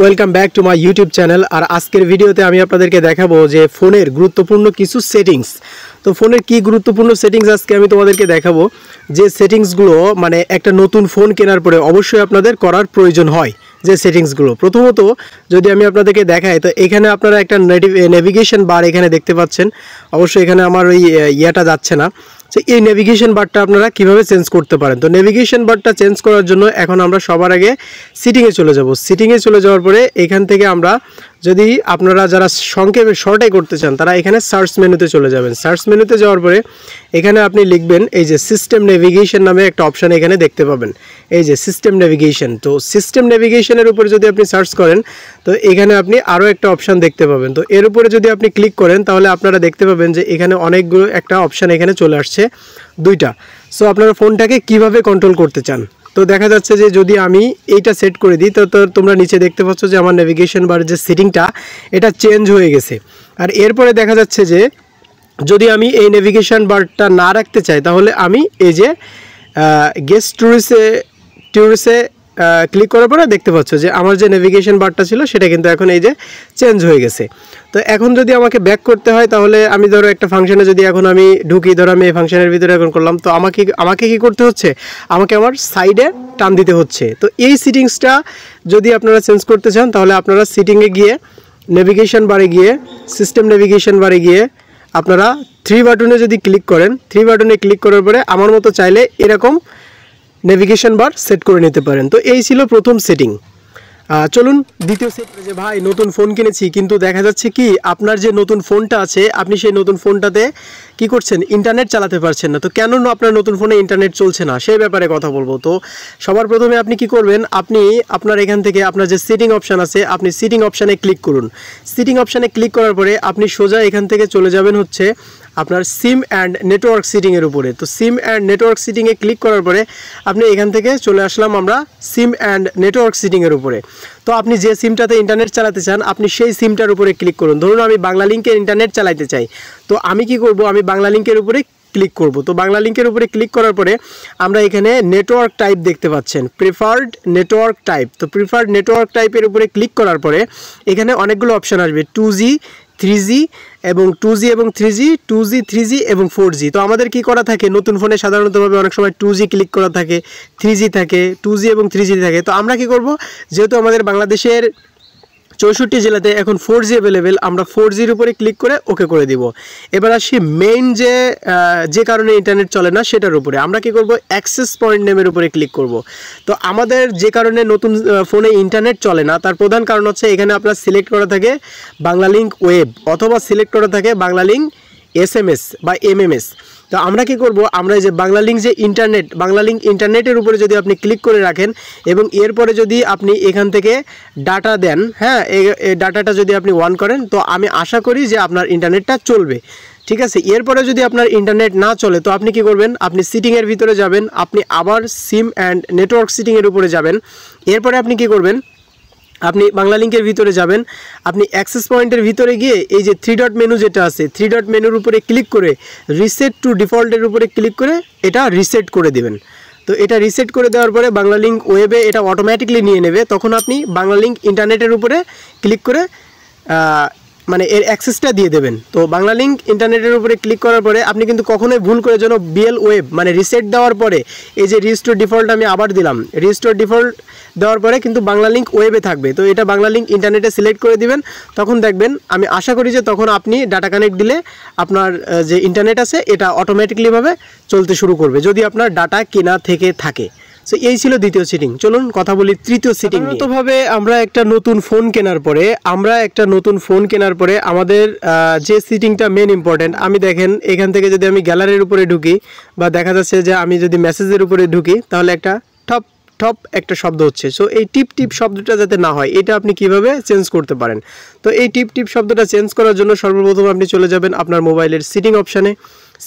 Welcome back to my YouTube channel. আর আজকের ভিডিওতে আমি আপনাদেরকে দেখাবো যে ফোনের গুরুত্বপূর্ণ কিছু সেটিংস। তো ফোনের কি গুরুত্বপূর্ণ সেটিংস আজকে আমি তোমাদেরকে দেখাবো, যে সেটিংসগুলো মানে একটা নতুন ফোন কেনার পরে অবশ্যই আপনাদের করার প্রয়োজন হয়। যে সেটিংসগুলো প্রথমত যদি আমি আপনাদেরকে দেখাই, তো এখানে আপনারা একটা নেভিগেশন বার এখানে দেখতে পাচ্ছেন। অবশ্যই এখানে আমার ওই ইয়েটা যাচ্ছে না। তো এই নেভিগেশন বারটা আপনারা কিভাবে চেঞ্জ করতে পারেন। তো নেভিগেশন বারটা চেঞ্জ করার জন্য এখন আমরা সবার আগে সিটিংয়ে চলে যাব। সিটিংয়ে চলে যাওয়ার পরে এখান থেকে আমরা যদি আপনারা যারা সংক্ষেপে শর্টে করতে চান তারা এখানে সার্চ মেনুতে চলে যাবেন। সার্চ মেনুতে যাওয়ার পরে এখানে আপনি লিখবেন এই যে সিস্টেম নেভিগেশন নামে একটা অপশান এখানে দেখতে পাবেন, এই যে সিস্টেম নেভিগেশন। তো সিস্টেম নেভিগেশনের উপরে যদি আপনি সার্চ করেন তো এখানে আপনি আরও একটা অপশান দেখতে পাবেন। তো এর উপরে যদি আপনি ক্লিক করেন তাহলে আপনারা দেখতে পাবেন যে এখানে অনেকগুলো একটা অপশান এখানে চলে আসছে, দুইটা। সো আপনারা ফোনটাকে কিভাবে কন্ট্রোল করতে চান। তো দেখা যাচ্ছে যে যদি আমি এইটা সেট করে দিই তো তোমরা নিচে দেখতে পাচ্ছ যে আমার নেভিগেশন বার যে সেটিংটা এটা চেঞ্জ হয়ে গেছে। আর এরপরে দেখা যাচ্ছে যে যদি আমি এই নেভিগেশন বারটা না রাখতে চাই তাহলে আমি এই যে গেস্ট ট্যুরিসে ক্লিক করার পরে দেখতে পাচ্ছ যে আমার যে নেভিগেশন বারটা ছিল সেটা কিন্তু এখন এই যে চেঞ্জ হয়ে গেছে। তো এখন যদি আমাকে ব্যাক করতে হয় তাহলে আমি ধরো একটা ফাংশনে যদি এখন আমি ঢুকি, ধরো আমি এই ফাংশনের ভিতরে এখন করলাম, তো আমাকে কি করতে হচ্ছে, আমাকে আমার সাইডে টান দিতে হচ্ছে। তো এই সিটিংসটা যদি আপনারা চেঞ্জ করতে চান তাহলে আপনারা সিটিংয়ে গিয়ে নেভিগেশন বারে গিয়ে সিস্টেম নেভিগেশন বারে গিয়ে আপনারা 3 বাটনে যদি ক্লিক করেন, 3 বাটনে ক্লিক করার পরে আমার মতো চাইলে এরকম নেভিগেশন বার সেট করে নিতে পারেন। তো এই ছিল প্রথম সেটিং। চলুন দ্বিতীয় সেট। যে ভাই নতুন ফোন কিনেছি কিন্তু দেখা যাচ্ছে কি আপনার যে নতুন ফোনটা আছে আপনি সেই নতুন ফোনটাতে কি করছেন, ইন্টারনেট চালাতে পারছেন না। তো কেন আপনার নতুন ফোনে ইন্টারনেট চলছে না সেই ব্যাপারে কথা বলবো। তো সবার প্রথমে আপনি কি করবেন, আপনি আপনার এখান থেকে আপনার যে সেটিং অপশান আছে আপনি সিটিং অপশানে ক্লিক করুন। সিটিং অপশানে ক্লিক করার পরে আপনি সোজা এখান থেকে চলে যাবেন হচ্ছে আপনার সিম অ্যান্ড নেটওয়ার্ক সিটিংয়ের উপরে। তো সিম অ্যান্ড নেটওয়ার্ক সিটিংয়ে ক্লিক করার পরে আপনি এখান থেকে চলে আসলাম আমরা সিম অ্যান্ড নেটওয়ার্ক সিটিংয়ের উপরে। তো আপনি যে সিমটাতে ইন্টারনেট চালাতে চান আপনি সেই সিমটার উপরে ক্লিক করুন। ধরুন আমি বাংলা লিঙ্কের ইন্টারনেট চালাতে চাই, তো আমি কি করব, আমি বাংলা লিঙ্কের উপরে ক্লিক করব। তো বাংলা লিঙ্কের উপরে ক্লিক করার পরে আমরা এখানে নেটওয়ার্ক টাইপ দেখতে পাচ্ছেন, প্রিফার্ড নেটওয়ার্ক টাইপ। তো প্রিফার্ড নেটওয়ার্ক টাইপের উপরে ক্লিক করার পরে এখানে অনেকগুলো অপশান আসবে, 2G 3G এবং 2G এবং 3G, 2G 3G এবং 4G। তো আমাদের কি করা থাকে নতুন ফোনে সাধারণতভাবে অনেক সময় 2G ক্লিক করা থাকে, 3G থাকে, 2G এবং 3G থাকে। তো আমরা কি করব, যেহেতু আমাদের বাংলাদেশের 64 জেলাতে এখন 4G অ্যাভেলেবেল, আমরা 4Gর উপরে ক্লিক করে ওকে করে দিব। এবার আসি মেইন যে কারণে ইন্টারনেট চলে না সেটার উপরে আমরা কি করব, অ্যাক্সেস পয়েন্ট নেমের উপরে ক্লিক করব। তো আমাদের যে কারণে নতুন ফোনে ইন্টারনেট চলে না তার প্রধান কারণ হচ্ছে এখানে আপনার সিলেক্ট করা থাকে বাংলা লিঙ্ক ওয়েব অথবা সিলেক্ট করা থাকে বাংলা লিঙ্ক SMS বা MMS। তো আমরা কি করব, আমরা এই যে বাংলা লিঙ্ক যে ইন্টারনেট, বাংলা লিঙ্ক ইন্টারনেটের উপরে যদি আপনি ক্লিক করে রাখেন এবং এরপরে যদি আপনি এখান থেকে ডাটা দেন, হ্যাঁ এই ডাটাটা যদি আপনি অন করেন তো আমি আশা করি যে আপনার ইন্টারনেটটা চলবে। ঠিক আছে, এরপরে যদি আপনার ইন্টারনেট না চলে তো আপনি কি করবেন, আপনি সিটিংয়ের ভিতরে যাবেন, আপনি আবার সিম অ্যান্ড নেটওয়ার্ক সিটিংয়ের উপরে যাবেন। এরপরে আপনি কি করবেন, আপনি বাংলা লিঙ্কের ভিতরে যাবেন, আপনি অ্যাক্সেস পয়েন্টের ভিতরে গিয়ে এই যে 3 ডট মেনু যেটা আছে 3 ডট মেনুর উপরে ক্লিক করে রিসেট টু ডিফল্টের উপরে ক্লিক করে এটা রিসেট করে দিবেন। তো এটা রিসেট করে দেওয়ার পরে বাংলা লিঙ্ক ওয়েবে এটা অটোমেটিকলি নিয়ে নেবে। তখন আপনি বাংলা লিঙ্ক ইন্টারনেটের উপরে ক্লিক করে মানে এর অ্যাক্সেসটা দিয়ে দেবেন। তো বাংলা লিঙ্ক ইন্টারনেটের উপরে ক্লিক করার পরে আপনি কিন্তু কখনোই ভুল করে যেন BL ওয়েব মানে রিসেট দেওয়ার পরে এই যে রিস্টোর ডিফল্ট আমি আবার দিলাম, রিস্টোর ডিফল্ট দেওয়ার পরে কিন্তু বাংলা লিঙ্ক ওয়েবে থাকবে। তো এটা বাংলা লিঙ্ক ইন্টারনেটে সিলেক্ট করে দিবেন, তখন দেখবেন আমি আশা করি যে তখন আপনি ডাটা কানেক্ট দিলে আপনার যে ইন্টারনেট আছে এটা অটোমেটিকলিভাবে চলতে শুরু করবে যদি আপনার ডাটা কেনা থেকে থাকে। সো এই ছিল দ্বিতীয় সেটিং। চলুন কথা বলি তৃতীয় সেটিং। সাধারণতভাবে আমরা একটা নতুন ফোন কেনার পরে আমাদের যে সেটিংটা মেন ইম্পর্টেন্ট, আমি দেখেন এখান থেকে যদি আমি গ্যালারির উপরে ঢুকি বা দেখা যাচ্ছে যে আমি যদি মেসেজের উপরে ঢুকি তাহলে একটা ঠপ ঠপ একটা শব্দ হচ্ছে। সো এই টিপ টিপ শব্দটা যাতে না হয় এটা আপনি কিভাবে চেঞ্জ করতে পারেন। তো এই টিপ টিপ শব্দটা চেঞ্জ করার জন্য সর্বপ্রথম আপনি চলে যাবেন আপনার মোবাইলের সিটিং অপশানে।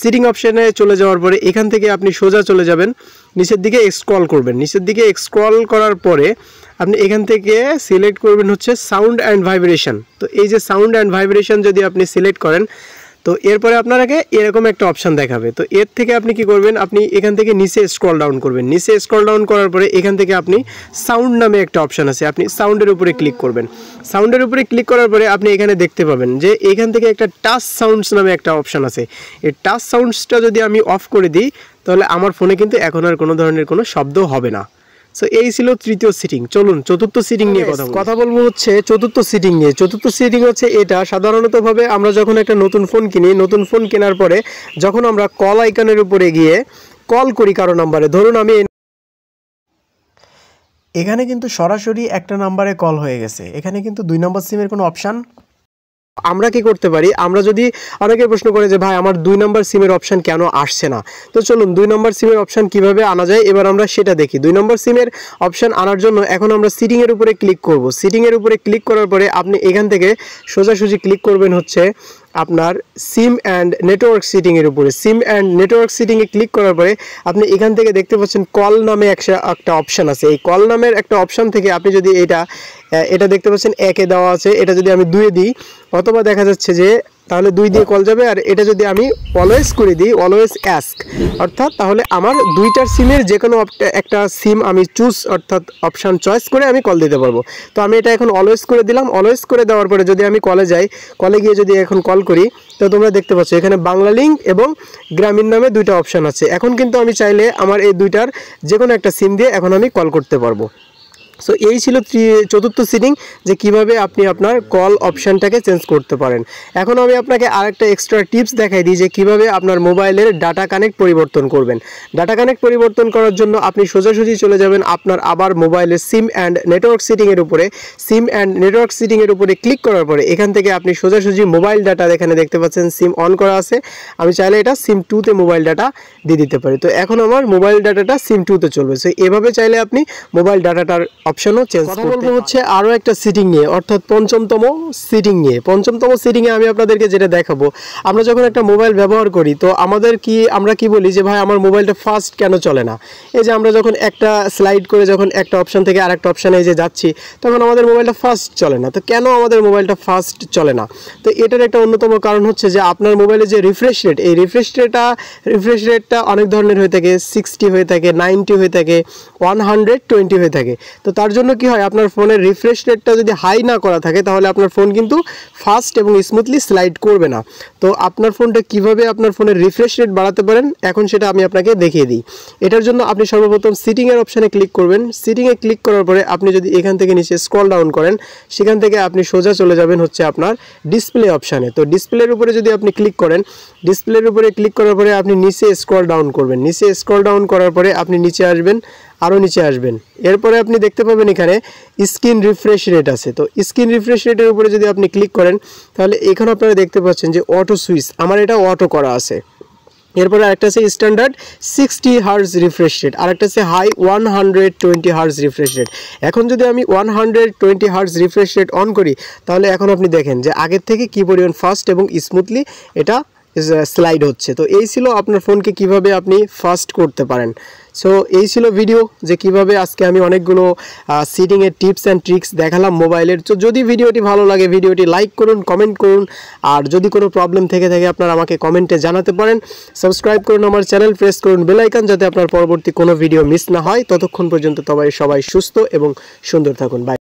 সিটিং অপশানে চলে যাওয়ার পরে এখান থেকে আপনি সোজা চলে যাবেন, নিচের দিকে স্ক্রল করবেন। নিচের দিকে স্ক্রল করার পরে আপনি এখান থেকে সিলেক্ট করবেন হচ্ছে সাউন্ড অ্যান্ড ভাইব্রেশন। তো এই যে সাউন্ড অ্যান্ড ভাইব্রেশন যদি আপনি সিলেক্ট করেন তো এরপরে আপনাকে এরকম একটা অপশান দেখাবে। তো এর থেকে আপনি কি করবেন, আপনি এখান থেকে নিচে স্ক্রল ডাউন করবেন। নিচে স্ক্রল ডাউন করার পরে এখান থেকে আপনি সাউন্ড নামে একটা অপশান আছে, আপনি সাউন্ডের উপরে ক্লিক করবেন। সাউন্ডের উপরে ক্লিক করার পরে আপনি এখানে দেখতে পাবেন যে এখান থেকে একটা টাচ সাউন্ডস নামে একটা অপশান আছে। এই টাচ সাউন্ডসটা যদি আমি অফ করে দিই তাহলে আমার ফোনে কিন্তু এখন আর কোনো ধরনের কোনো শব্দ হবে না। সো এই ছিল তৃতীয় সিটিং। চলুন চতুর্থ সিটিং নিয়ে কথা বলবো হচ্ছে চতুর্থ সিটিং নিয়ে। চতুর্থ সিটিং হচ্ছে এটা, সাধারণতভাবে আমরা যখন একটা নতুন ফোন কিনি, নতুন ফোন কেনার পরে যখন আমরা কল আইকনের উপরে গিয়ে কল করি কারো নাম্বারে, ধরুন আমি এখানে কিন্তু সরাসরি একটা নাম্বারে কল হয়ে গেছে, এখানে কিন্তু 2 নম্বর সিমের কোনো অপশান। আমরা কি করতে পারি, আমরা যদি অনেকে প্রশ্ন করে যে ভাই আমার 2 নম্বর সিমের অপশান কেন আসছে না, তো চলুন 2 নম্বর সিমের অপশান কিভাবে আনা যায় এবার আমরা সেটা দেখি। 2 নম্বর সিমের অপশান আনার জন্য এখন আমরা সিটিংয়ের উপরে ক্লিক করব। সিটিংয়ের উপরে ক্লিক করার পরে আপনি এখান থেকে সোজাসুজি ক্লিক করবেন হচ্ছে আপনার সিম অ্যান্ড নেটওয়ার্ক সিটিংয়ের উপরে। সিম অ্যান্ড নেটওয়ার্ক সিটিংয়ে ক্লিক করার পরে আপনি এখান থেকে দেখতে পাচ্ছেন কল নামে একটা অপশান আছে। এই কল নামের একটা অপশান থেকে আপনি যদি এটা দেখতে পাচ্ছেন 1-এ দেওয়া আছে, এটা যদি আমি 2-এ দিই অথবা দেখা যাচ্ছে যে তাহলে 2 দিয়ে কল যাবে, আর এটা যদি আমি অলওয়েজ করে দিই অলওয়েজ অ্যাস্ক, অর্থাৎ তাহলে আমার 2টার সিমের যে কোনো একটা সিম আমি অর্থাৎ অপশান চয়েস করে আমি কল দিতে পারবো। তো আমি এটা এখন অলওয়েজ করে দিলাম। অলওয়েজ করে দেওয়ার পরে যদি আমি কলে যাই, কলে গিয়ে যদি এখন কল করি তো তোমরা দেখতে পাচ্ছ এখানে বাংলা লিঙ্ক এবং গ্রামীণ নামে 2টা অপশান আছে। এখন কিন্তু আমি চাইলে আমার এই 2টার যে কোনো একটা সিম দিয়ে এখন আমি কল করতে পারবো। সো এই ছিল চতুর্থ সিটিং, যে কিভাবে আপনি আপনার কল অপশানটাকে চেঞ্জ করতে পারেন। এখন আমি আপনাকে আরেকটা এক্সট্রা টিপস দেখাই দিই যে কিভাবে আপনার মোবাইলের ডাটা কানেক্ট পরিবর্তন করবেন। ডাটা কানেক্ট পরিবর্তন করার জন্য আপনি সোজাসুজি চলে যাবেন আপনার আবার মোবাইলের সিম অ্যান্ড নেটওয়ার্ক সিটিংয়ের উপরে। সিম অ্যান্ড নেটওয়ার্ক সিটিংয়ের উপরে ক্লিক করার পরে এখান থেকে আপনি সোজাসুজি মোবাইল ডাটা, এখানে দেখতে পাচ্ছেন সিম অন করা আছে, আমি চাইলে এটা সিম 2-তে মোবাইল ডাটা দিয়ে দিতে পারি। তো এখন আমার মোবাইল ডাটাটা সিম 2-তে চলবে। সো এভাবে চাইলে আপনি মোবাইল ডাটাটার অপশনও চেঞ্জ করতে। কথা বলবো হচ্ছে আরও একটা সিটিং নিয়ে, অর্থাৎ পঞ্চমতম সিটিং নিয়ে। পঞ্চমতম সিটিংয়ে আমি আপনাদেরকে যেটা দেখাবো, আমরা যখন একটা মোবাইল ব্যবহার করি তো আমরা কি বলি যে ভাই আমার মোবাইলটা ফাস্ট কেন চলে না। এই যে আমরা যখন একটা স্লাইড করে যখন একটা অপশান থেকে আরেকটা অপশানে এই যে যাচ্ছি তখন আমাদের মোবাইলটা ফাস্ট চলে না। তো কেন আমাদের মোবাইলটা ফাস্ট চলে না, তো এটার একটা অন্যতম কারণ হচ্ছে যে আপনার মোবাইলে যে রিফ্রেশ রেট, এই রিফ্রেশ রেটটা অনেক ধরনের হয়ে থাকে, 60 হয়ে থাকে, 90 হয়ে থাকে, 120 হয়ে থাকে। তো তার জন্য কি হয়, আপনার ফোনের রিফ্রেশ রেটটা যদি হাই না করা থাকে তাহলে আপনার ফোন কিন্তু ফাস্ট এবং স্মুথলি স্লাইড করবে না। তো আপনার ফোনটা কিভাবে আপনার ফোনের রিফ্রেশ রেট বাড়াতে পারেন এখন সেটা আমি আপনাকে দেখিয়ে দিই। এটার জন্য আপনি সর্বপ্রথম সিটিংয়ের অপশানে ক্লিক করবেন। সিটিংয়ে ক্লিক করার পরে আপনি যদি এখান থেকে নিচে স্ক্রল ডাউন করেন সেখান থেকে আপনি সোজা চলে যাবেন হচ্ছে আপনার ডিসপ্লে অপশানে। তো ডিসপ্লের উপরে যদি আপনি ক্লিক করেন, ডিসপ্লের উপরে ক্লিক করার পরে আপনি নিচে স্ক্রল ডাউন করবেন। নিচে স্ক্রল ডাউন করার পরে আপনি নিচে আসবেন, আরও নিচে আসবেন। এরপরে আপনি দেখতে পাবেন এখানে স্ক্রিন রিফ্রেশ রেট আছে। তো স্ক্রিন রিফ্রেশ রেটের উপরে যদি আপনি ক্লিক করেন তাহলে এখানে আপনারা দেখতে পাচ্ছেন যে অটো সুইচ, আমার এটা অটো করা আছে। এরপরে আরেকটা আছে স্ট্যান্ডার্ড 60 হার্জ রিফ্রেশ রেট, আরেকটা আছে হাই 120 হার্জ রিফ্রেশ রেট। এখন যদি আমি 120 হার্জ রিফ্রেশ রেট অন করি তাহলে এখন আপনি দেখেন যে আগের থেকে কী পরিমাণ ফাস্ট এবং স্মুথলি এটা স্লাইড হচ্ছে। তো এই ছিল আপনার ফোনকে কিভাবে আপনি ফাস্ট করতে পারেন। সো এই ছিল ভিডিও, যে কিভাবে আজকে আমি অনেকগুলো সিটিংয়ের টিপস অ্যান্ড ট্রিক্স দেখালাম মোবাইলের। তো যদি ভিডিওটি ভালো লাগে ভিডিওটি লাইক করুন, কমেন্ট করুন, আর যদি কোনো প্রবলেম থেকে থাকে আপনারা আমাকে কমেন্টে জানাতে পারেন। সাবস্ক্রাইব করুন আমার চ্যানেল, প্রেস করুন বেল আইকন যাতে আপনার পরবর্তী কোনো ভিডিও মিস না হয়। ততক্ষণ পর্যন্ত সবাই সুস্থ এবং সুন্দর থাকুন। বাই।